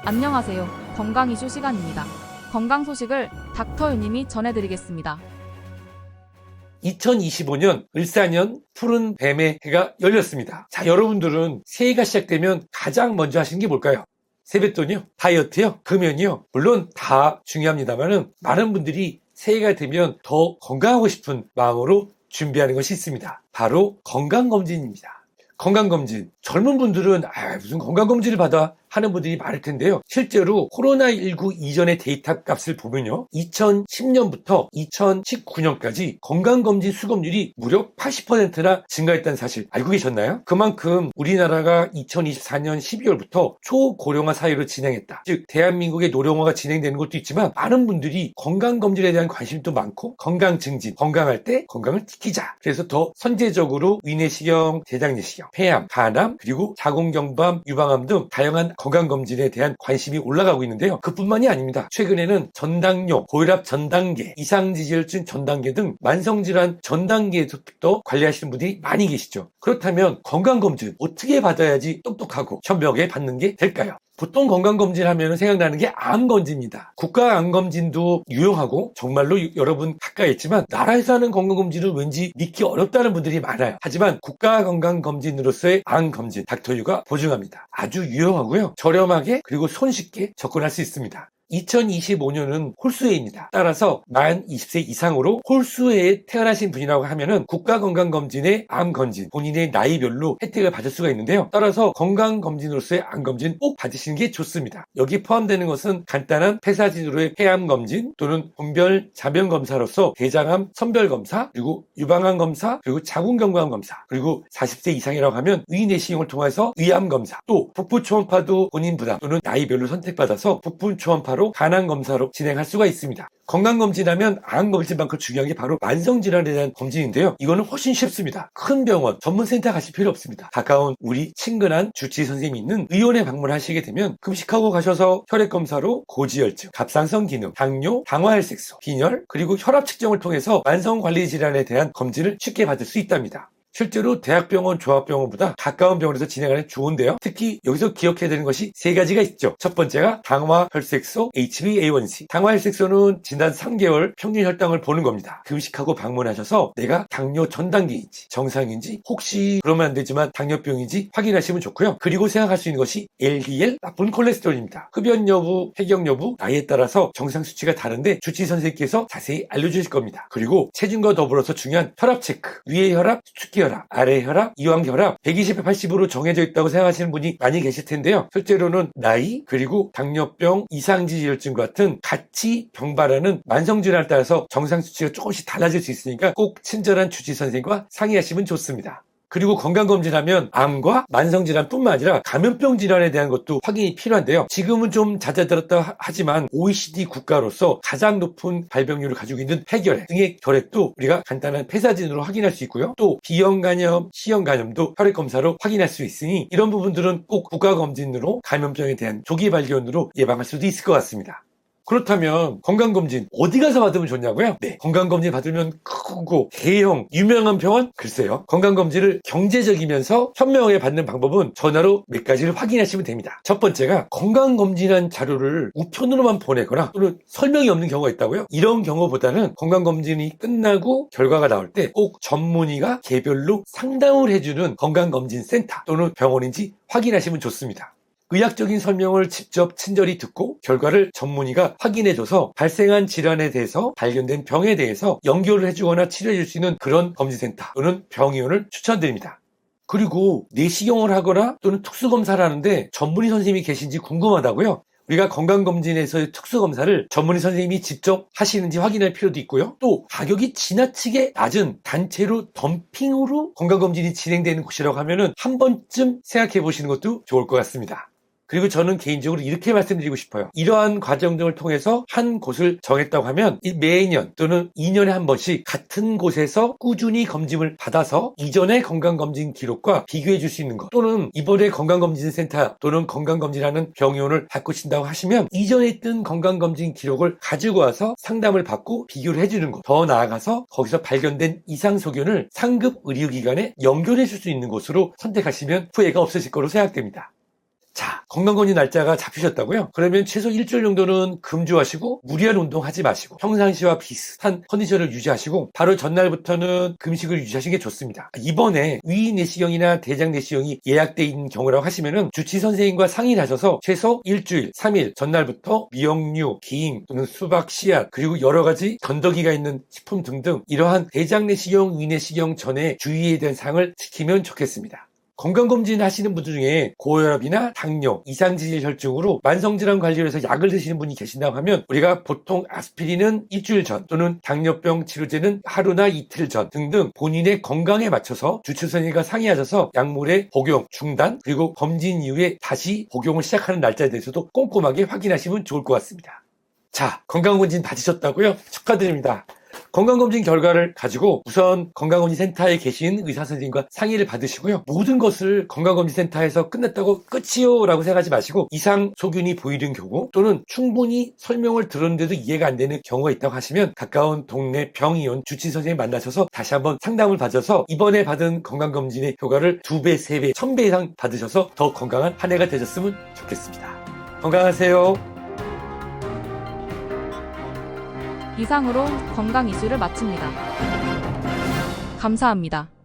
안녕하세요. 건강 이슈 시간입니다. 건강 소식을 닥터유님이 전해드리겠습니다. 2025년 을사년 푸른 뱀의 해가 열렸습니다. 자, 여러분들은 새해가 시작되면 가장 먼저 하시는 게 뭘까요? 세뱃돈이요? 다이어트요? 금연이요? 물론 다 중요합니다만은 많은 분들이 새해가 되면 더 건강하고 싶은 마음으로 준비하는 것이 있습니다. 바로 건강검진입니다. 건강검진. 젊은 분들은 무슨 건강검진을 받아 하는 분들이 많을 텐데요. 실제로 코로나19 이전의 데이터 값을 보면요. 2010년부터 2019년까지 건강검진 수검률이 무려 80%나 증가했다는 사실 알고 계셨나요? 그만큼 우리나라가 2024년 12월부터 초고령화 사회로 진행했다. 즉 대한민국의 노령화가 진행되는 것도 있지만 많은 분들이 건강검진에 대한 관심도 많고 건강증진, 건강할 때 건강을 지키자. 그래서 더 선제적으로 위내시경, 대장내시경, 폐암, 간암, 그리고 자궁경부암, 유방암 등 다양한 건강검진에 대한 관심이 올라가고 있는데요. 그뿐만이 아닙니다. 최근에는 전당뇨, 고혈압 전단계, 이상지질증 전단계 등 만성질환 전단계에서부터 관리하시는 분들이 많이 계시죠. 그렇다면 건강검진 어떻게 받아야지 똑똑하고 현명하게 받는 게 될까요? 보통 건강검진 하면 생각나는 게 암검진입니다. 국가암검진도 유용하고 정말로 여러분 가까이 있지만 나라에서 하는 건강검진은 왠지 믿기 어렵다는 분들이 많아요. 하지만 국가건강검진으로서의 암검진 닥터유가 보증합니다. 아주 유용하고요. 저렴하게 그리고 손쉽게 접근할 수 있습니다. 2025년은 홀수해입니다. 따라서 만 20세 이상으로 홀수해에 태어나신 분이라고 하면은 국가건강검진의 암검진, 본인의 나이별로 혜택을 받을 수가 있는데요. 따라서 건강검진으로서의 암검진 꼭 받으시는 게 좋습니다. 여기 포함되는 것은 간단한 폐사진으로의 폐암검진 또는 분별 자변검사로서 대장암 선별검사, 그리고 유방암검사, 그리고 자궁경부암 검사, 그리고 40세 이상이라고 하면 위내시경을 통해서 위암검사, 또 복부초음파도 본인 부담 또는 나이별로 선택받아서 복부초음파 간암검사로 진행할 수가 있습니다. 건강검진하면 암검진만큼 중요한 게 바로 만성질환에 대한 검진인데요. 이거는 훨씬 쉽습니다. 큰 병원, 전문센터 가실 필요 없습니다. 가까운 우리 친근한 주치의 선생님이 있는 의원에 방문하시게 되면 금식하고 가셔서 혈액검사로 고지혈증, 갑상선 기능, 당뇨, 당화혈색소, 빈혈, 그리고 혈압 측정을 통해서 만성관리질환에 대한 검진을 쉽게 받을 수 있답니다. 실제로 대학병원, 종합병원보다 가까운 병원에서 진행하는 게 좋은데요. 특히 여기서 기억해야 되는 것이 세 가지가 있죠. 첫 번째가 당화혈색소 HbA1c. 당화혈색소는 지난 3개월 평균 혈당을 보는 겁니다. 금식하고 방문하셔서 내가 당뇨 전 단계인지 정상인지 혹시 그러면 안 되지만 당뇨병인지 확인하시면 좋고요. 그리고 생각할 수 있는 것이 LDL 나쁜 콜레스테롤입니다. 흡연 여부, 폐경 여부, 나이에 따라서 정상 수치가 다른데 주치의 선생님께서 자세히 알려주실 겁니다. 그리고 체중과 더불어서 중요한 혈압 체크, 위의 혈압, 축기 혈압, 아래 혈압, 이완 혈압 120에 80으로 정해져 있다고 생각하시는 분이 많이 계실 텐데요. 실제로는 나이 그리고 당뇨병, 이상지질증 같은 같이 병발하는 만성질환에 따라서 정상 수치가 조금씩 달라질 수 있으니까 꼭 친절한 주치의 선생님과 상의하시면 좋습니다. 그리고 건강검진하면 암과 만성질환뿐만 아니라 감염병 질환에 대한 것도 확인이 필요한데요. 지금은 좀 잦아들었다 하지만 OECD 국가로서 가장 높은 발병률을 가지고 있는 폐결핵 등의 결핵도 우리가 간단한 폐사진으로 확인할 수 있고요. 또 B형간염, C형간염도 혈액검사로 확인할 수 있으니 이런 부분들은 꼭 국가검진으로 감염병에 대한 조기 발견으로 예방할 수도 있을 것 같습니다. 그렇다면 건강검진 어디 가서 받으면 좋냐고요? 네, 건강검진 받으면 크고 대형 유명한 병원? 글쎄요. 건강검진을 경제적이면서 현명하게 받는 방법은 전화로 몇 가지를 확인하시면 됩니다. 첫 번째가 건강검진한 자료를 우편으로만 보내거나 또는 설명이 없는 경우가 있다고요? 이런 경우보다는 건강검진이 끝나고 결과가 나올 때 꼭 전문의가 개별로 상담을 해주는 건강검진센터 또는 병원인지 확인하시면 좋습니다. 의학적인 설명을 직접 친절히 듣고 결과를 전문의가 확인해줘서 발생한 질환에 대해서 발견된 병에 대해서 연결을 해주거나 치료해줄 수 있는 그런 검진센터 또는 병의원을 추천드립니다. 그리고 내시경을 하거나 또는 특수검사를 하는데 전문의 선생님이 계신지 궁금하다고요? 우리가 건강검진에서의 특수검사를 전문의 선생님이 직접 하시는지 확인할 필요도 있고요. 또 가격이 지나치게 낮은 단체로 덤핑으로 건강검진이 진행되는 곳이라고 하면은 한 번쯤 생각해 보시는 것도 좋을 것 같습니다. 그리고 저는 개인적으로 이렇게 말씀드리고 싶어요. 이러한 과정 등을 통해서 한 곳을 정했다고 하면 매년 또는 2년에 한 번씩 같은 곳에서 꾸준히 검진을 받아서 이전의 건강검진 기록과 비교해 줄 수 있는 것, 또는 이번에 건강검진센터 또는 건강검진하는 병원을 바꾸신다고 하시면 이전에 있던 건강검진 기록을 가지고 와서 상담을 받고 비교를 해주는 것, 더 나아가서 거기서 발견된 이상소견을 상급 의료기관에 연결해 줄 수 있는 곳으로 선택하시면 후회가 없으실 거로 생각됩니다. 자, 건강검진 날짜가 잡히셨다고요? 그러면 최소 일주일 정도는 금주하시고 무리한 운동하지 마시고 평상시와 비슷한 컨디션을 유지하시고 바로 전날부터는 금식을 유지하시는 게 좋습니다. 이번에 위 내시경이나 대장 내시경이 예약돼 있는 경우라고 하시면은 주치 선생님과 상의를 하셔서 최소 일주일, 3일 전날부터 미역류, 김 또는 수박, 씨앗 그리고 여러 가지 건더기가 있는 식품 등등 이러한 대장 내시경, 위 내시경 전에 주의해야 될 사항을 지키면 좋겠습니다. 건강검진 하시는 분들 중에 고혈압이나 당뇨, 이상지질 혈증으로 만성질환 관리를 해서 약을 드시는 분이 계신다고 하면 우리가 보통 아스피린은 일주일 전 또는 당뇨병 치료제는 하루나 이틀 전 등등 본인의 건강에 맞춰서 주치 선생님과 상의하셔서 약물의 복용 중단 그리고 검진 이후에 다시 복용을 시작하는 날짜에 대해서도 꼼꼼하게 확인하시면 좋을 것 같습니다. 자, 건강검진 받으셨다고요? 축하드립니다. 건강검진 결과를 가지고 우선 건강검진센터에 계신 의사선생님과 상의를 받으시고요. 모든 것을 건강검진센터에서 끝났다고 끝이요 라고 생각하지 마시고 이상 소견이 보이는 경우 또는 충분히 설명을 들었는데도 이해가 안 되는 경우가 있다고 하시면 가까운 동네 병의원 주치선생님 만나셔서 다시 한번 상담을 받아서 이번에 받은 건강검진의 효과를 2배, 3배, 1000배 이상 받으셔서 더 건강한 한 해가 되셨으면 좋겠습니다. 건강하세요. 이상으로 건강 이슈를 마칩니다. 감사합니다.